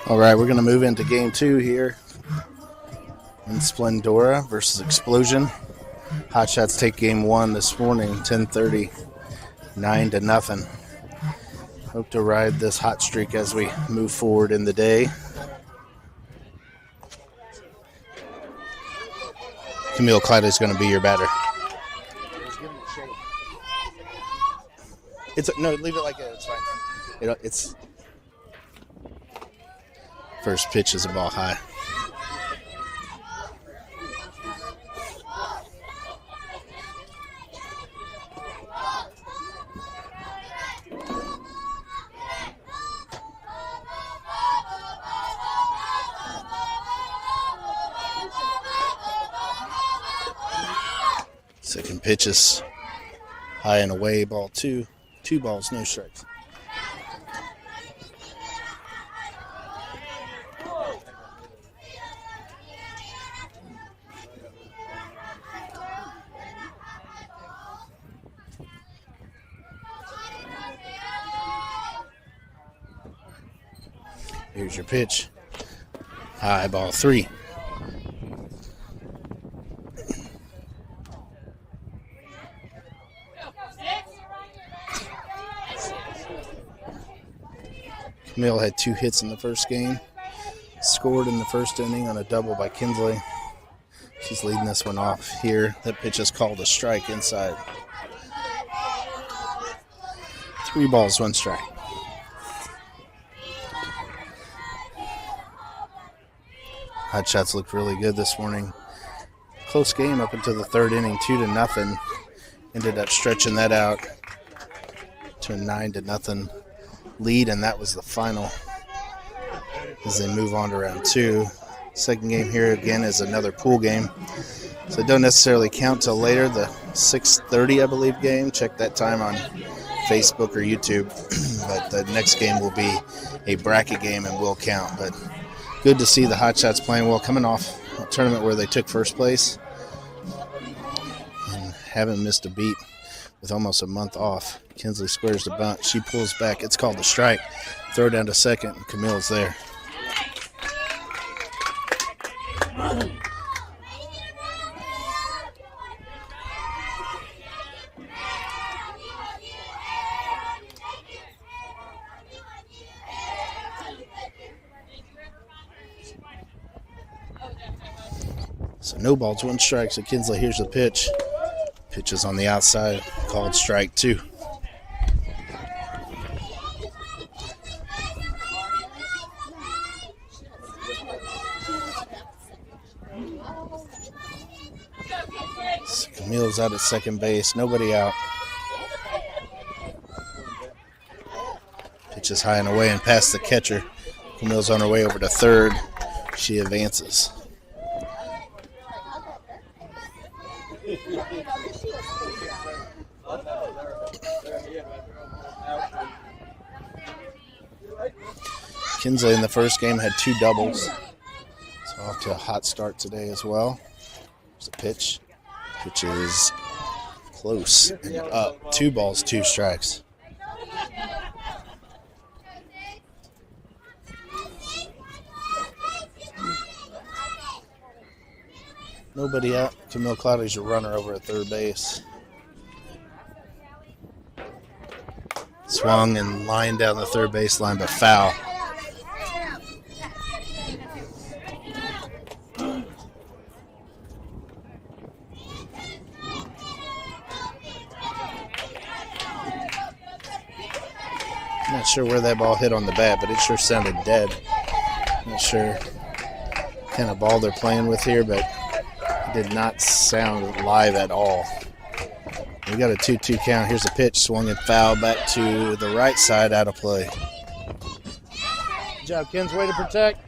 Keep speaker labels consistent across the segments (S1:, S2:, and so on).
S1: All right, we're going to move into game 2 here in Splendora versus Explosion. Hotshots take game 1 this morning, 10:30, 9-0. Hope to ride this hot streak as we move forward in the day. Camille Clyde is going to be your batter. No, leave it like it. It's fine. It's first pitch is a ball high. Second pitch is high and away, ball 2. 2 balls, no strikes. Here's your pitch. High, ball 3. Camille had 2 hits in the first game. Scored in the first inning on a double by Kinsley. She's leading this one off here. That pitch is called a strike inside. 3 balls, 1 strike. Hotshots looked really good this morning. Close game up until the 3rd inning, 2-0. Ended up stretching that out to a 9-0 lead, and that was the final as they move on to round 2. Second game here again is another pool game, so it don't necessarily count till later. The 6:30, I believe, game. Check that time on Facebook or YouTube. But the next game will be a bracket game and will count. But good to see the Hotshots playing well, coming off a tournament where they took first place and haven't missed a beat with almost a month off. Kinsley squares the bunt. She pulls back. It's called the strike. Throw down to second, and Camille's there. So no balls, 1 strike. So Kinsley here's the pitch. Pitch is on the outside, called strike 2. So Camille's out at second base, nobody out. Pitch is high and away and past the catcher. Camille's on her way over to third. She advances. Kinsley in the first game had 2 doubles. So off to a hot start today as well. There's a pitch. Pitch is close and up. 2 balls, 2 strikes. Nobody out. Camille Cloudy's a runner over at third base. Swung and lined down the third baseline, but foul. Not sure where that ball hit on the bat, but it sure sounded dead. Not sure what kind of ball they're playing with here, but it did not sound live at all. We got a 2-2 count. Here's a pitch, swung and foul back to the right side, out of play. Good job, Ken's. Way to protect.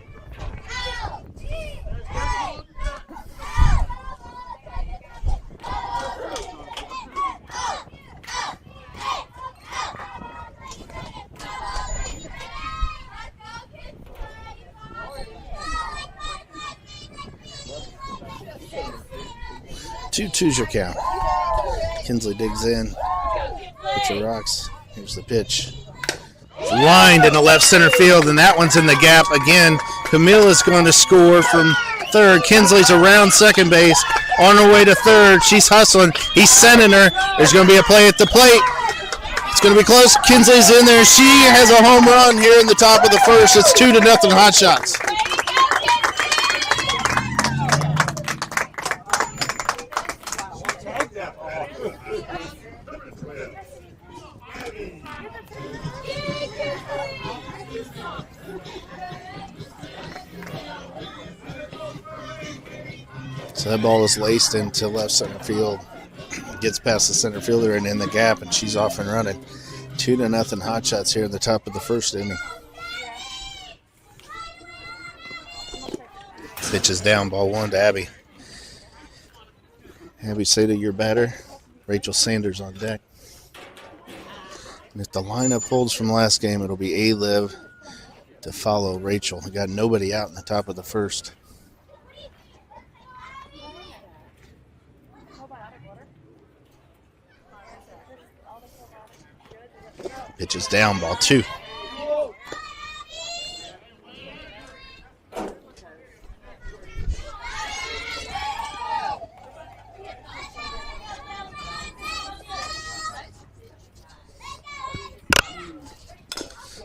S1: Two's your count. Kinsley digs in. Pitcher rocks. Here's the pitch. Lined in the left center field, and that one's in the gap again. Camille is going to score from third. Kinsley's around second base, on her way to third. She's hustling. He's sending her. There's going to be a play at the plate. It's going to be close. Kinsley's in there. She has a home run here in the top of the first. It's 2-0 Hotshots. So that ball is laced into left center field. Gets past the center fielder and in the gap, and she's off and running. 2-0 Hotshots here in the top of the first inning. Pitch is down, ball 1 to Abby. Abby Seda, your batter. Rachel Sanders on deck. And if the lineup holds from last game, it'll be A-Liv to follow Rachel. We got nobody out in the top of the first. Pitch is down, ball 2.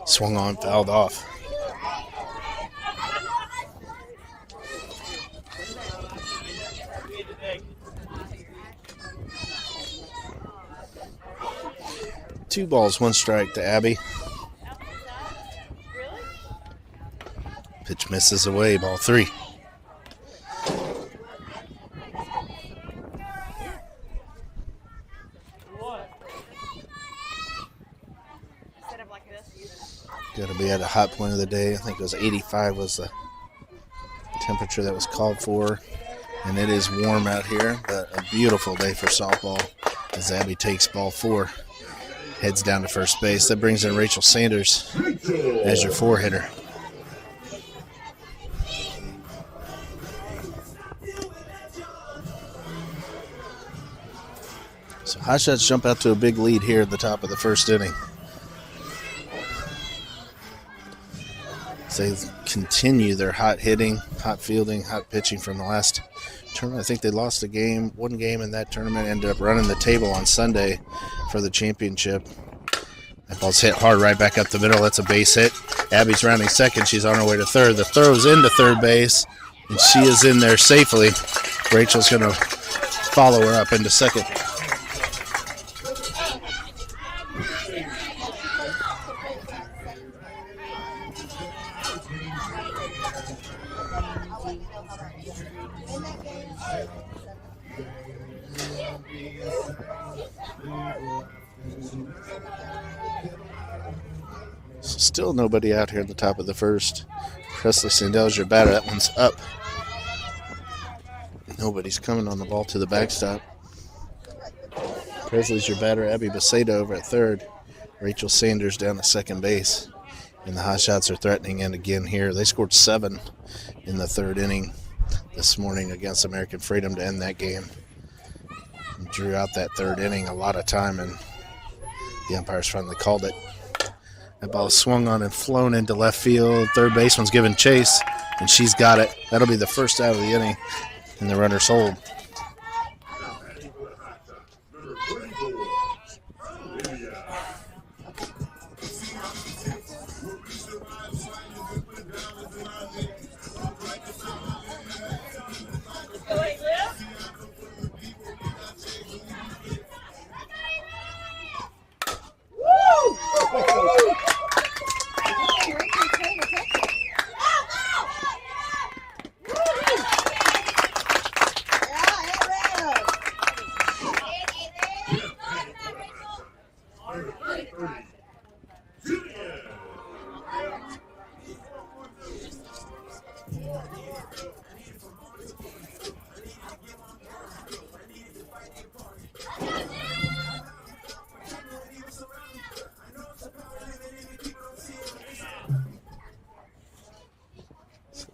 S1: Swung on, fouled off. Two balls, 1 strike to Abby. Pitch misses away, ball 3. Got to be at a hot point of the day. I think it was 85 was the temperature that was called for. And it is warm out here, but a beautiful day for softball as Abby takes ball 4. heads down to first base. That brings in Rachel Sanders as your 4-hitter. So Hotshots jump out to a big lead here at the top of the first inning. They continue their hot hitting, hot fielding, hot pitching from the last tournament. I think they lost one game in that tournament, ended up running the table on Sunday for the championship. That ball's hit hard right back up the middle. That's a base hit. Abby's rounding second. She's on her way to third. The throw's into third base, and she is in there safely. Rachel's going to follow her up into second. Still nobody out here at the top of the first. Presley Sandell's your batter. That one's up. Nobody's coming on the ball to the backstop. Presley's your batter. Abby Bacedo over at third. Rachel Sanders down at second base. And the Hotshots are threatening it again here. They scored 7 in the third inning this morning against American Freedom to end that game. And drew out that third inning a lot of time, and the umpires finally called it. That ball is swung on and flown into left field. Third baseman's given chase, and she's got it. That'll be the first out of the inning, and the runner's hold.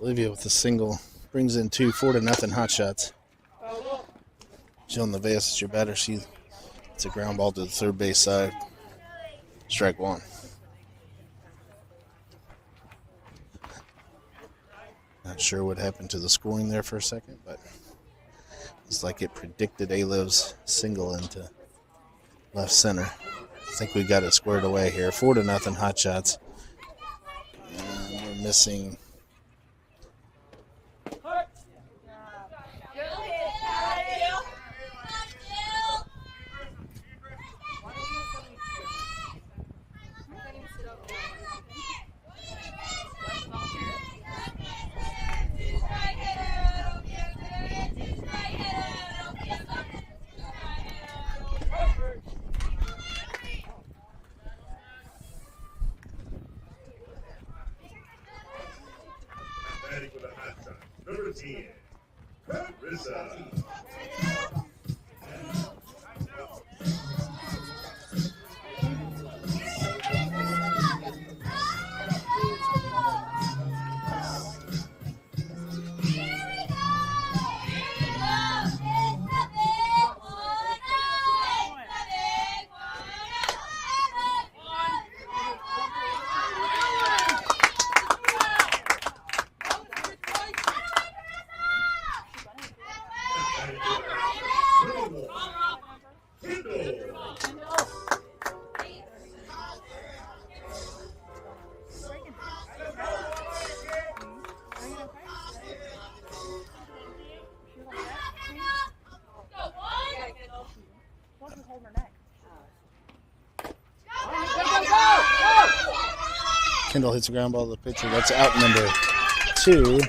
S1: Olivia with a single brings in 2, 4-0 Hotshots. Jill Nevaez is your batter. It's a ground ball to the third base side. Strike one. Not sure what happened to the scoring there for a second, but it's like it predicted A-Liv's single into left center. I think we got it squared away here. 4-0 Hotshots. And we're missing. Kendall hits a ground ball to the pitcher. That's out number 2.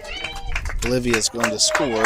S1: Olivia's going to score.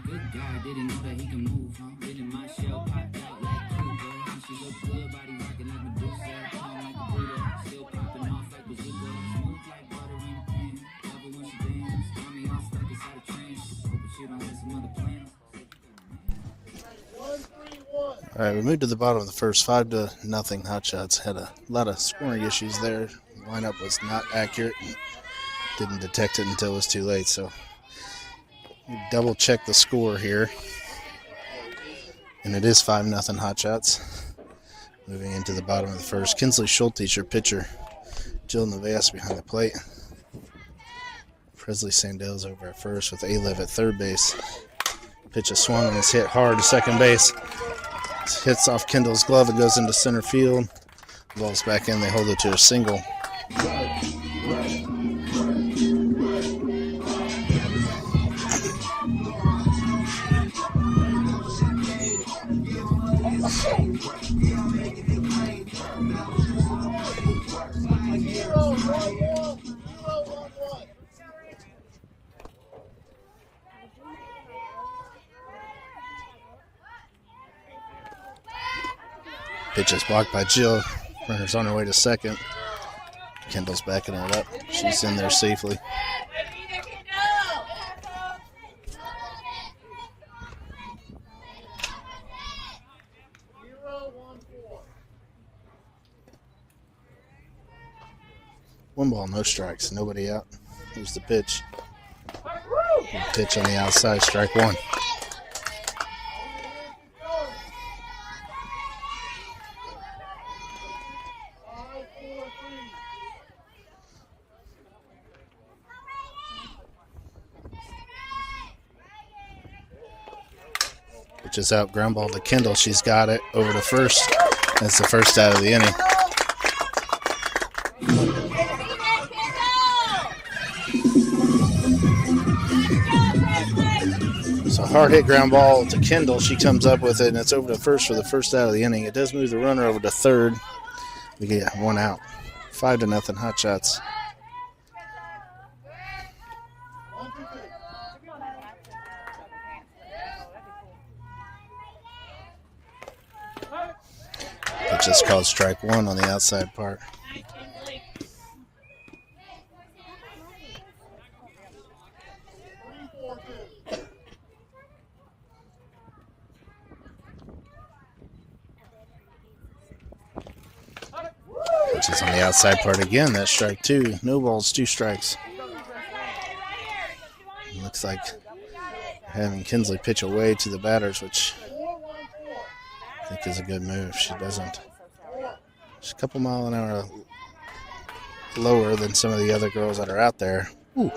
S2: Good guy, didn't know that he can move, huh? Didn't my shell popped out like Cougar. She look good, body rocking like Medusa. Calm like a Buddha, still popping off like bazooka. Smooth like butter in a pan. Love it when she dance. Got me all stuck inside a trance. Hope she don't have some other plans.
S1: All right, we moved to the bottom of the first, 5-0. Hotshots had a lot of scoring issues there. The lineup was not accurate. And didn't detect it until it was too late. So we double check the score here, and it is 5-0 Hotshots. Moving into the bottom of the first, Kinsley Schulte, your pitcher. Jill Navas behind the plate. Presley Sandell's over at first with A-Lev at third base. Pitch is swung and it's hit hard to second base. It hits off Kendall's glove and goes into center field. Ball's back in. They hold it to a single. Pitch is blocked by Jill. Runner's on her way to second. Kendall's backing it up. She's in there safely. One ball, no strikes. Nobody out. Here's the pitch. Good pitch on the outside, strike one. Pitch is out, ground ball to Kendall. She's got it over to first. That's the first out of the inning. So hard hit ground ball to Kendall. She comes up with it, and it's over to first for the first out of the inning. It does move the runner over to third. We get one out. 5-0 Hotshots. Pitch is called strike one on the outside part. Pitch is on the outside part again. That's strike two. No balls, two strikes. Looks like having Kinsley pitch away to the batters, which I think is a good move. She doesn't. She's a couple mile an hour lower than some of the other girls that are out there. Ooh.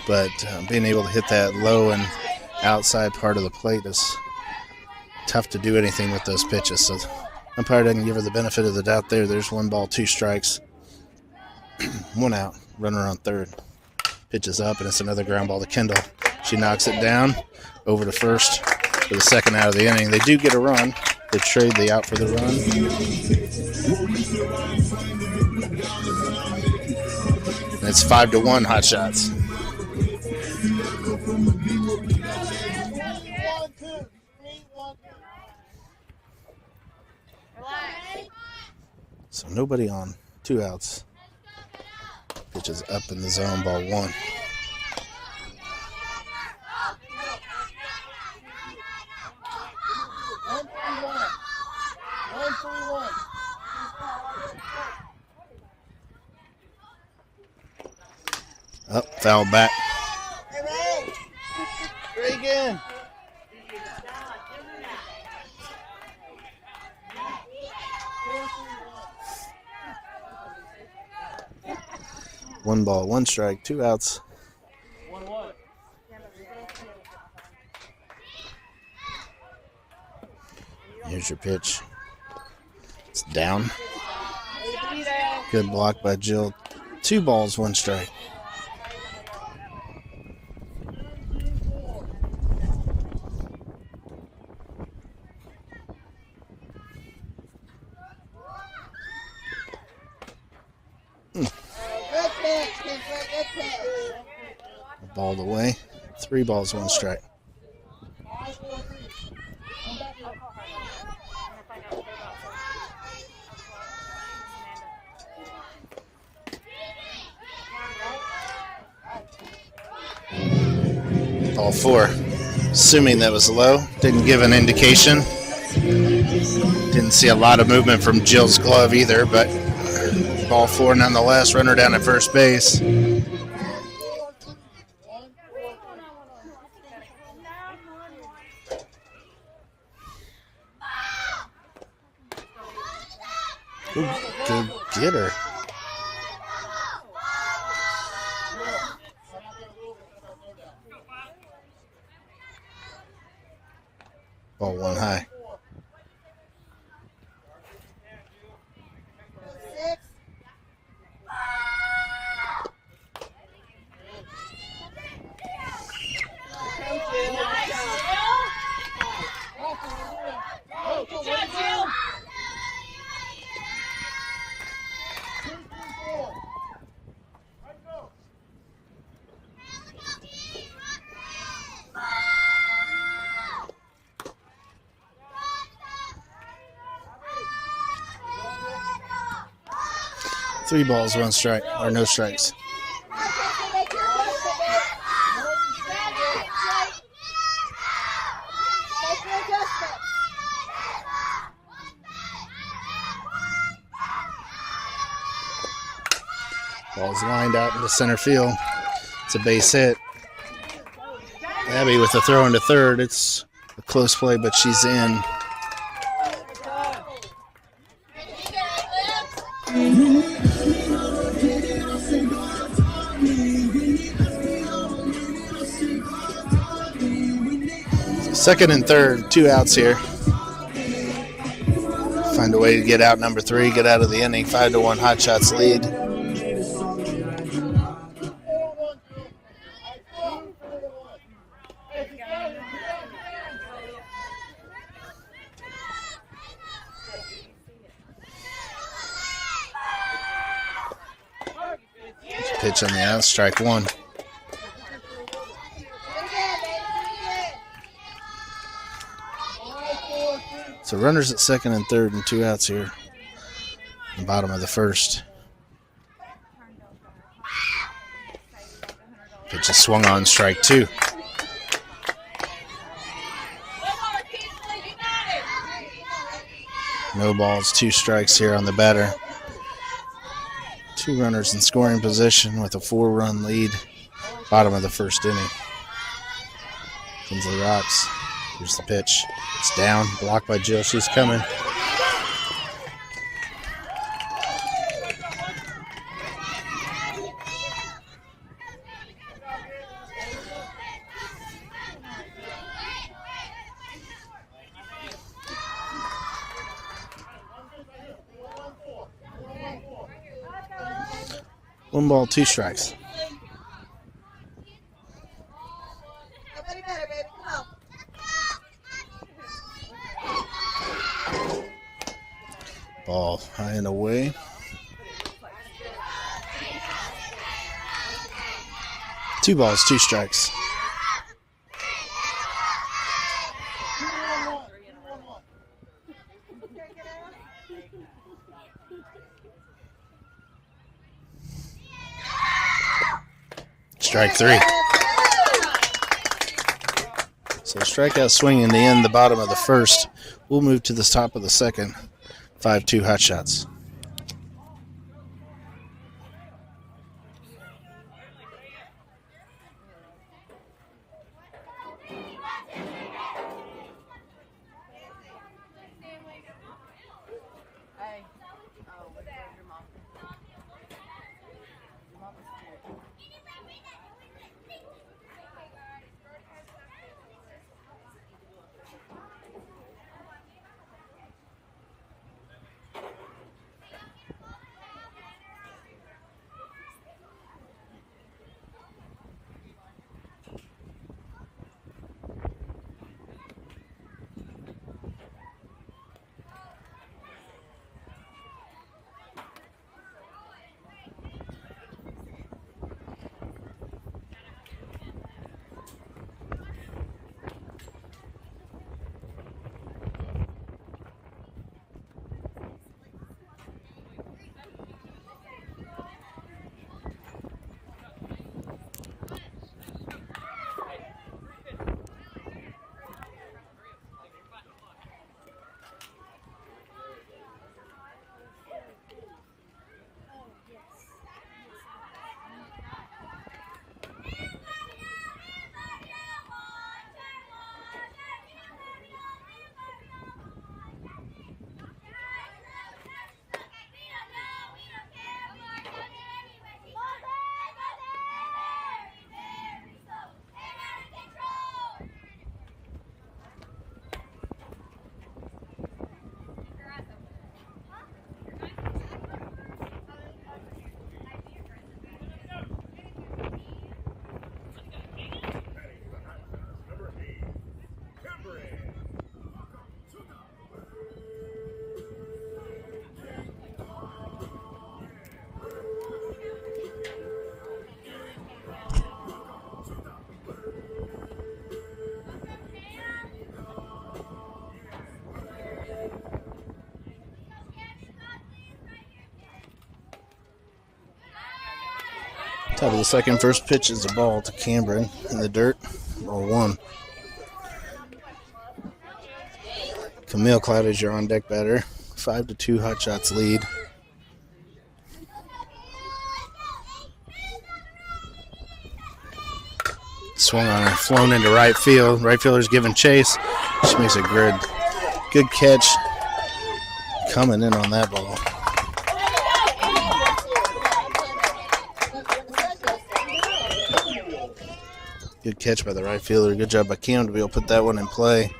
S1: But being able to hit that low and outside part of the plate is tough to do anything with those pitches. So umpire doesn't give her the benefit of the doubt there. There's one ball, two strikes. One out, runner on third. Pitches up, and it's another ground ball to Kendall. She knocks it down over to first for the second out of the inning. They do get a run. They trade the out for the run. And it's 5-1 Hotshots. So nobody on, two outs. Pitch is up in the zone, ball one. Oh, foul back. Reagan. One ball, one strike, 2 outs. Here's your pitch. It's down. Good block by Jill. 2 balls, 1 strike. Balled away. 3 balls, 1 strike. Ball 4. Assuming that was low. Didn't give an indication. Didn't see a lot of movement from Jill's glove either, but ball 4 nonetheless. Runner down at first base. Good getter. Ball 1 high. Three balls, 1 strike, or no strikes. Ball's lined out into center field. It's a base hit. Abby with a throw into third. It's a close play, but she's in. Second and third, 2 outs here. Find a way to get out number 3, get out of the inning. 5-1 Hotshots lead. Pitch on the out, strike 1. So runners at second and third and 2 outs here. The bottom of the first. Pitch is swung on, strike 2. No balls, 2 strikes here on the batter. 2 runners in scoring position with a 4-run lead. Bottom of the first inning. Kinsley rocks. Here's the pitch. It's down. Blocked by Jill. She's coming. One ball, 2 strikes. Ball high and away. Two balls, 2 strikes. Strike 3. So strikeout swing in the end, the bottom of the first. We'll move to the top of the second. 5-2 Hotshots. Top of the second, first pitch is a ball to Cameron in the dirt. Ball 1. Camille Cloud is your on-deck batter. 5-2 Hotshots lead. Swung on and flown into right field. Right fielder's giving chase. She makes a good catch coming in on that ball. Good catch by the right fielder. Good job by Kim to be able to put that one in play.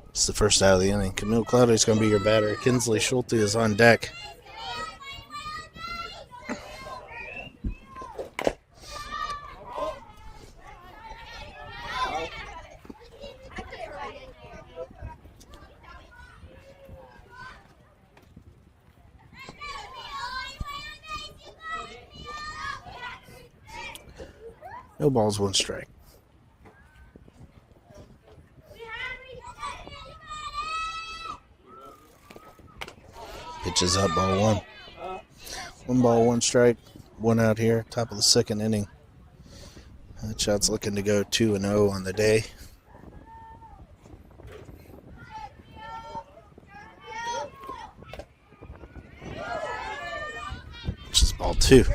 S1: It's the first out of the inning. Camille Cloudy is going to be your batter. Kinsley Schulte is on deck. No balls, 1 strike. Pitch is up, ball 1. 1 ball, 1 strike. 1 out here, top of the second inning. Hotshots looking to go 2-0 on the day. Which is ball 2.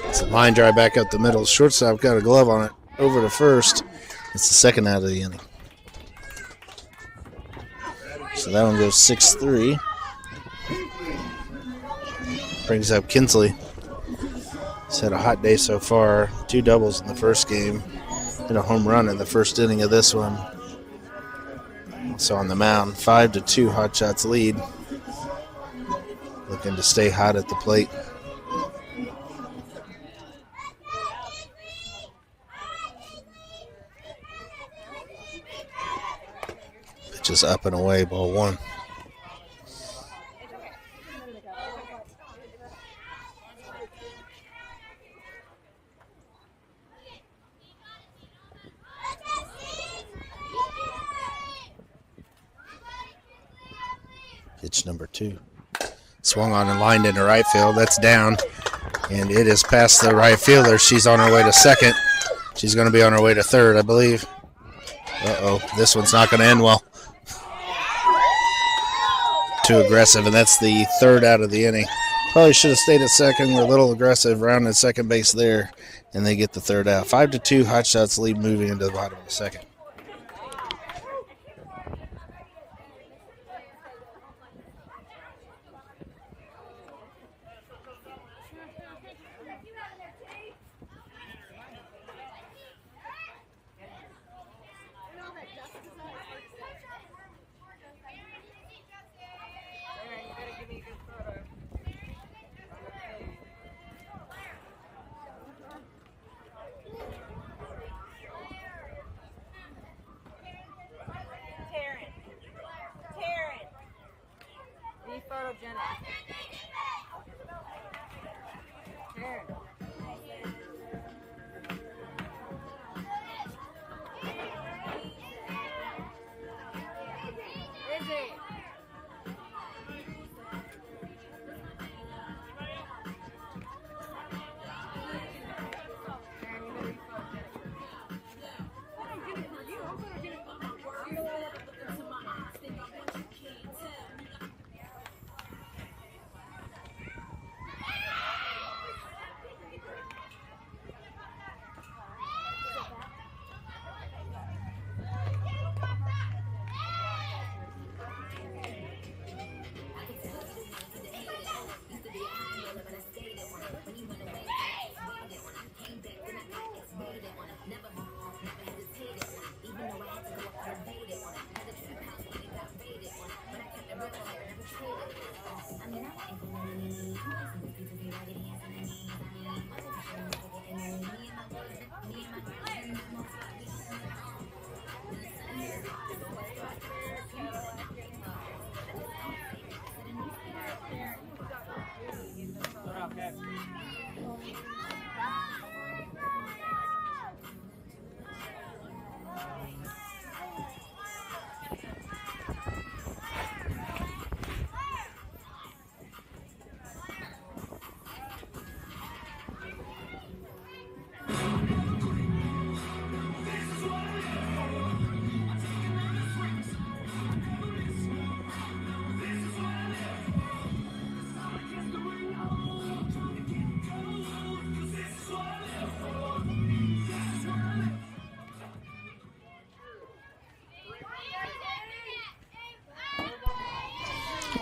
S1: It's a line drive back up the middle. Shortstop got a glove on it. Over to first. It's the second out of the inning. So that one goes 6-3. Brings up Kinsley. He's had a hot day so far. 2 doubles in the first game. Hit a home run in the first inning of this one. So on the mound, 5-2 Hotshots lead. Looking to stay hot at the plate. Pitch is up and away, ball 1. Pitch number 2. Swung on and lined into right field. That's down. And it is past the right fielder. She's on her way to second. She's going to be on her way to third, I believe. Uh-oh. This one's not going to end well. Too aggressive, and that's the third out of the inning. Probably should have stayed at second. We're a little aggressive, rounded second base there, and they get the third out. 5-2 Hotshots lead moving into the bottom of the second.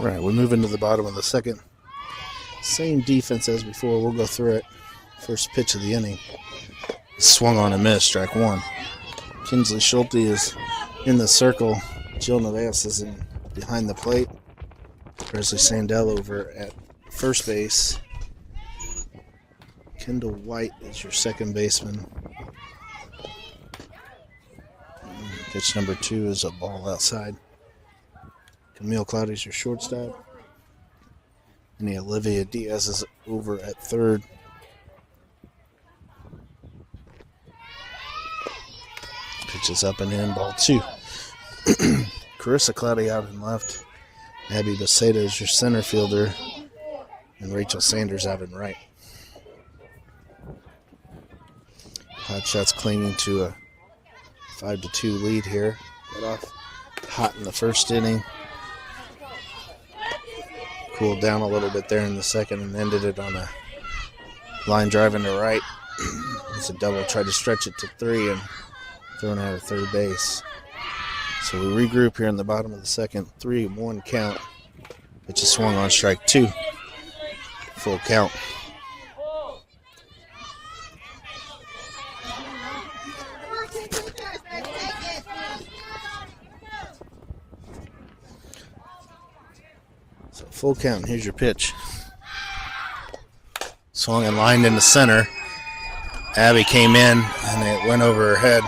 S1: Right, we move into the bottom of the second. Same defense as before. We'll go through it. First pitch of the inning. Swung on and missed. Strike one. Kinsley Schulte is in the circle. Jill Nevaez is behind the plate. Presley Sandell over at first base. Kendall White is your second baseman. Pitch number 2 is a ball outside. Camille Cloudy is your shortstop. And Olivia Diaz is over at third. Pitch is up and in, ball 2. Carissa Cloudy out in left. Abby Beceda is your center fielder. And Rachel Sanders out in right. Hotshots clinging to a 5-2 lead here. Got off hot in the first inning. Cooled down a little bit there in the second and ended it on a line drive into right. It's a double. Tried to stretch it to 3 and thrown out of third base. So we regroup here in the bottom of the second. 3-1 count. Pitch is swung on, strike 2. Full count. So full count. Here's your pitch. Swung and lined into center. Abby came in and it went over her head.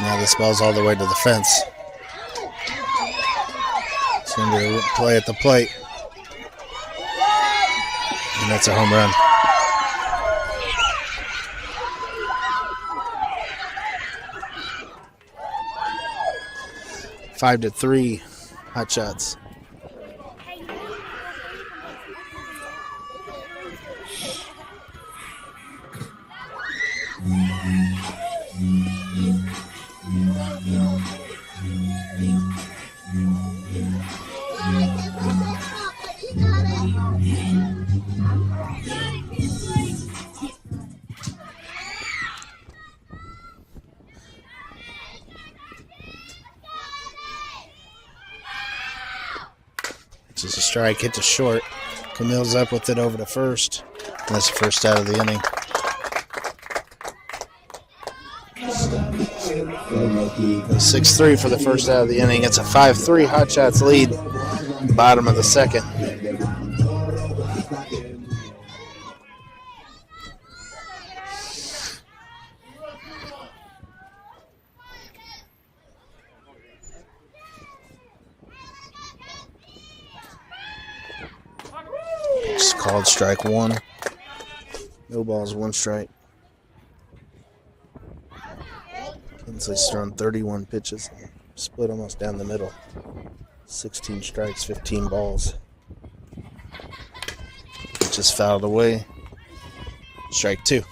S1: Now this ball's all the way to the fence. It's going to be a play at the plate. And that's a home run. Five to 3, Hotshots. Just a strike, hit to short. Camille's up with it over to first. And that's the first out of the inning. 6-3 for the first out of the inning. It's a 5-3 Hotshots lead. Bottom of the second. It's called strike 1. No balls, 1 strike. Kinsley's thrown 31 pitches, split almost down the middle. 16 strikes, 15 balls. Just fouled away. Strike 2.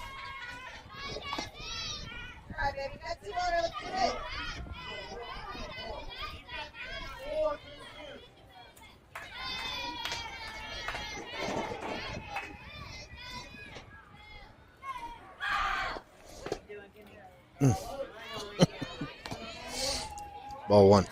S1: Ball 1.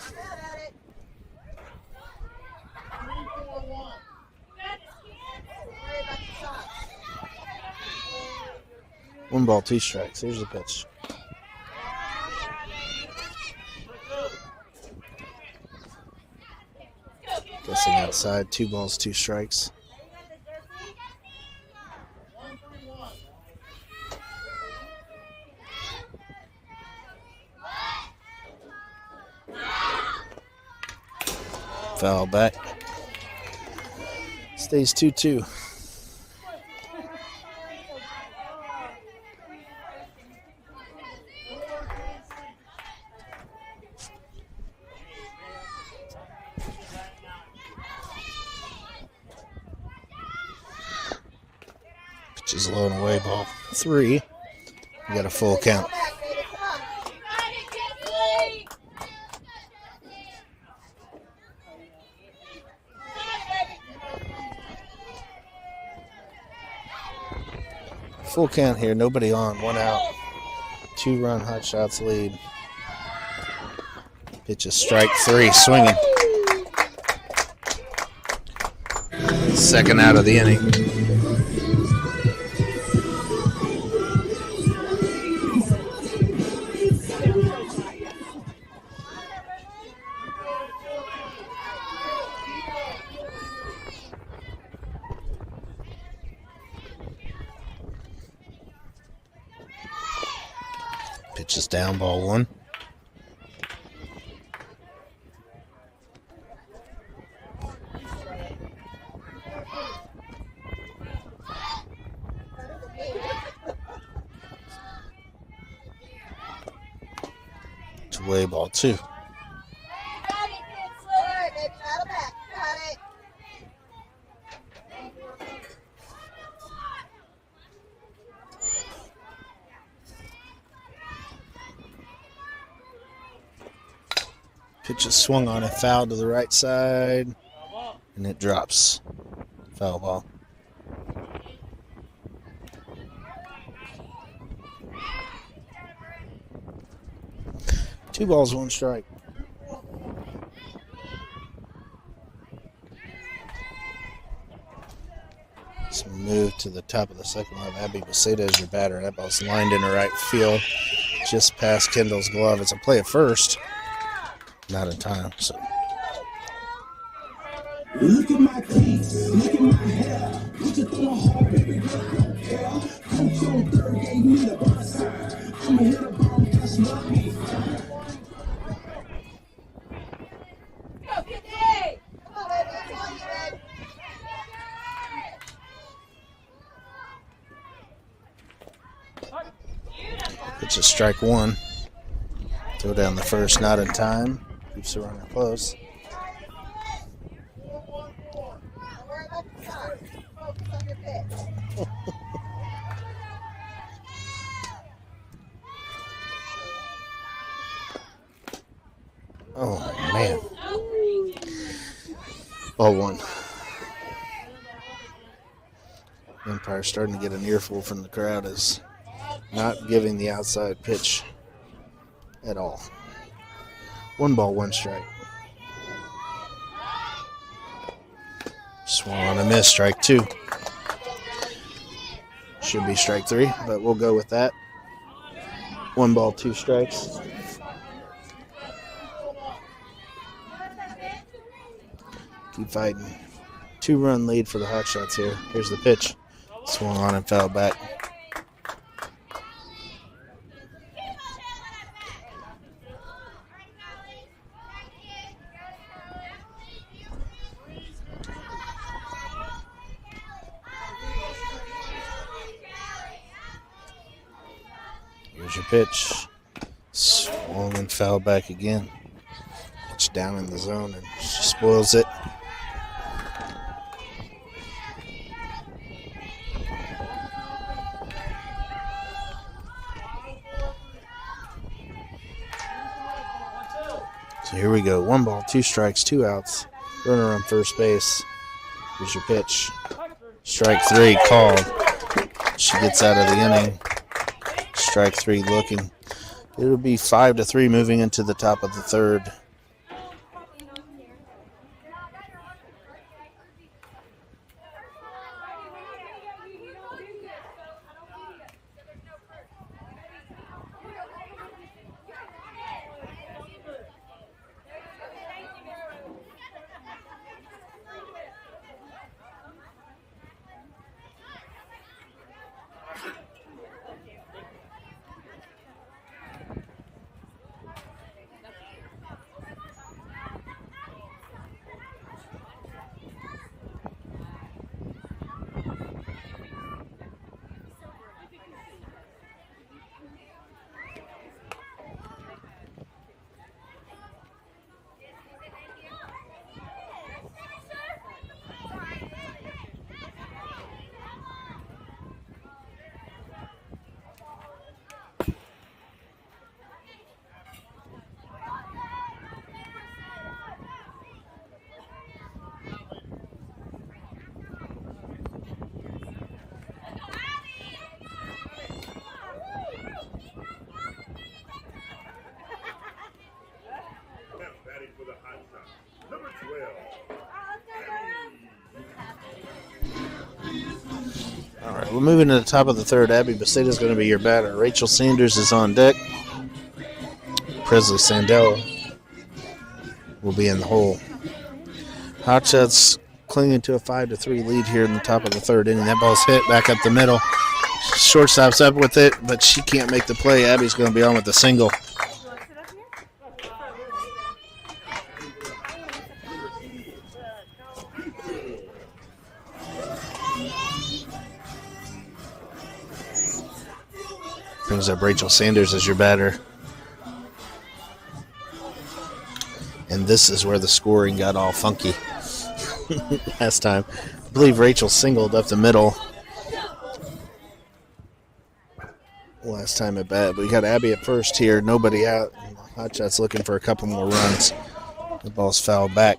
S1: One ball, 2 strikes. Here's the pitch. Guessing outside. 2 balls, 2 strikes. Foul back. Stays 2-2. Pitch is low and away, ball 3. You got a full count. Full count here, nobody on, 1 out. 2-run Hotshots lead. Pitch is strike 3, swinging. Second out of the inning. Pitch is down, ball one. It's away, ball two. Pitch is swung on and foul to the right side, and it drops. Foul ball. Two balls, one strike. So move to the top of the second line. Abby Beceda is your batter. That ball's lined into right field, just past Kendall's glove. It's a play at first. Not in time, so.
S3: Look at my cleats, look at my hair. Put your through a hole, baby girl, I don't care. Coach on third gave me the ball side. I'ma hit a ball, catch me. Go, get it! Come on, baby, that's all you ready.
S1: It's a strike one. Throw down the first, not in time. Keeps the runner close. Oh, man. Ball one. Empire's starting to get an earful from the crowd as not giving the outside pitch at all. One ball, one strike. Swung on a miss, strike two. Should be strike three, but we'll go with that. One ball, two strikes. Keep fighting. 2-run lead for the Hotshots here. Here's the pitch. Swung on and fouled back. Here's your pitch. Swung and fouled back again. Pitch down in the zone and she spoils it. So here we go. One ball, two strikes, two outs. Runner on first base. Here's your pitch. Strike three called. She gets out of the inning. Strike three looking. It'll be 5-3 moving into the top of the third. we're moving to the top of the third. Abby Becerra is going to be your batter. Rachel Sanders is on deck. Presley Sandell will be in the hole. Hotshots clinging to a 5-3 lead here in the top of the third inning. That ball's hit back up the middle. Shortstop's up with it, but she can't make the play. Abby's going to be on with the single. Brings up Rachel Sanders as your batter. And this is where the scoring got all funky last time. I believe Rachel singled up the middle last time at bat. But we got Abby at first here, nobody out. Hotshots looking for a couple more runs. The ball's fouled back.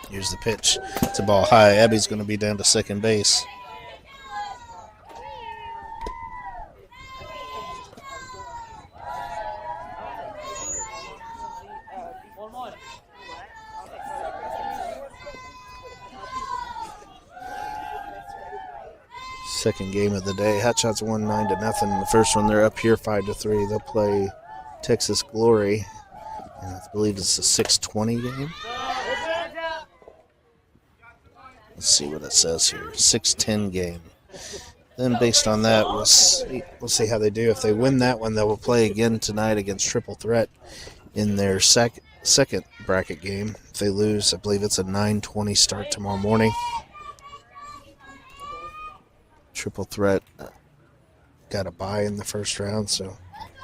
S1: Here's the pitch. It's a ball high. Abby's going to be down to second base. Second game of the day. Hotshots won 9-0. The first one, they're up here 5-3. They'll play Texas Glory. And I believe it's a 6:20 game. Let's see what it says here. 6:10 game. Then based on that, we'll see how they do. If they win that one, they will play again tonight against Triple Threat in their second bracket game. If they lose, I believe it's a 9:20 start tomorrow morning. Triple Threat got a bye in the first round, so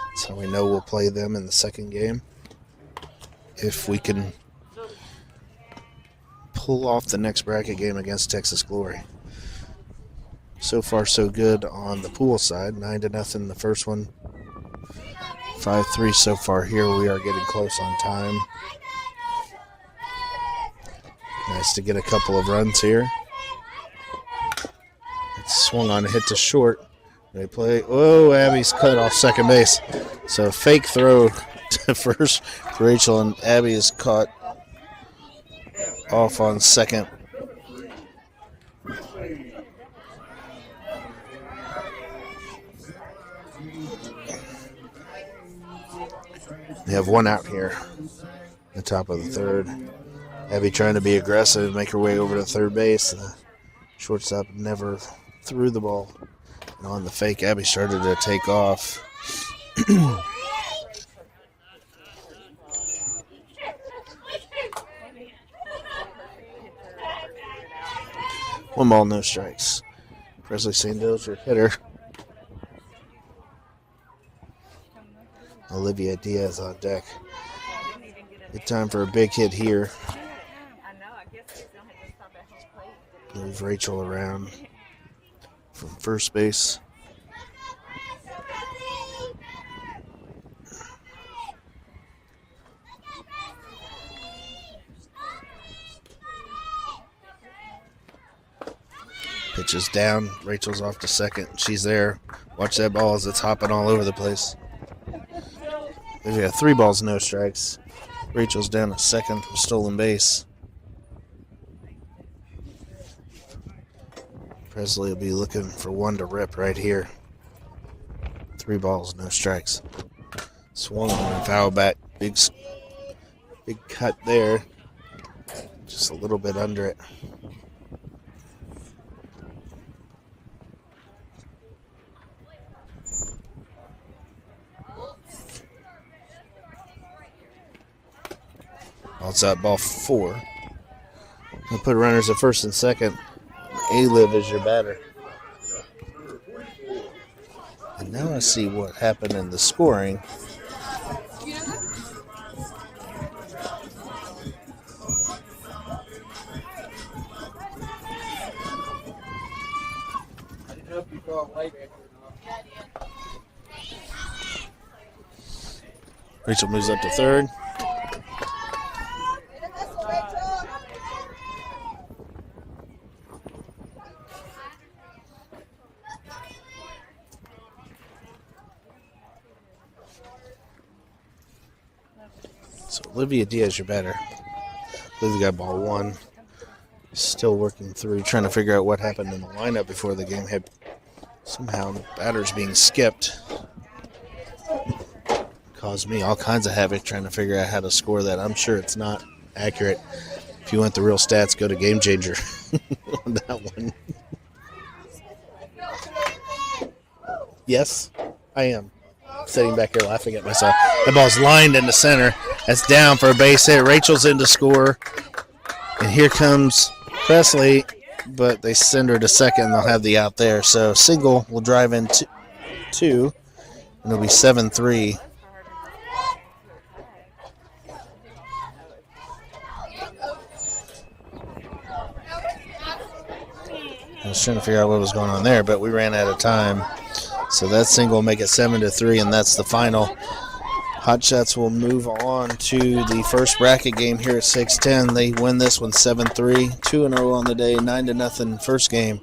S1: that's how we know we'll play them in the second game. If we can pull off the next bracket game against Texas Glory. So far, so good on the pool side. 9-0 the first one. 5-3 so far here. We are getting close on time. Nice to get a couple of runs here. It's swung on a hit to short. They play. Oh, Abby's cut off second base. So fake throw to first for Rachel, and Abby is caught off on second. They have one out here, the top of the third. Abby trying to be aggressive, make her way over to third base. The shortstop never threw the ball. And on the fake, Abby started to take off. One ball, no strikes. Presley Sandell's your hitter. Olivia Diaz on deck. Good time for a big hit here. Move Rachel around from first base. Pitches down. Rachel's off to second. She's there. Watch that ball as it's hopping all over the place. We've got 3 balls, no strikes. Rachel's down to second for stolen base. Presley will be looking for one to rip right here. 3 balls, no strikes. Swung on and foul back. Big cut there. Just a little bit under it. Ball's out, ball 4. We'll put runners at first and second. A-Liv is your batter. And now I see what happened in the scoring. Rachel moves up to third. Olivia Diaz, you're better. Olivia got ball 1. Still working through, trying to figure out what happened in the lineup before the game had somehow batters being skipped. Caused me all kinds of havoc trying to figure out how to score that. I'm sure it's not accurate. If you want the real stats, go to Game Changer on that one. Yes, I am. Sitting back here laughing at myself. The ball's lined into center. That's down for a base hit. Rachel's in to score. And here comes Presley, but they send her to second. They'll have the out there. So single will drive in 2, and it'll be 7-3. I was trying to figure out what was going on there, but we ran out of time. So that single will make it 7-3, and that's the final. Hotshots will move on to the first bracket game here at 6:10. They win this one 7-3, 2-0 on the day, 9-0 first game.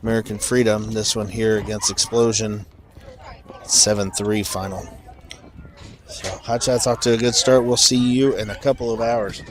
S1: American Freedom, this one here against Explosion, 7-3 final. So Hotshots off to a good start. We'll see you in a couple of hours.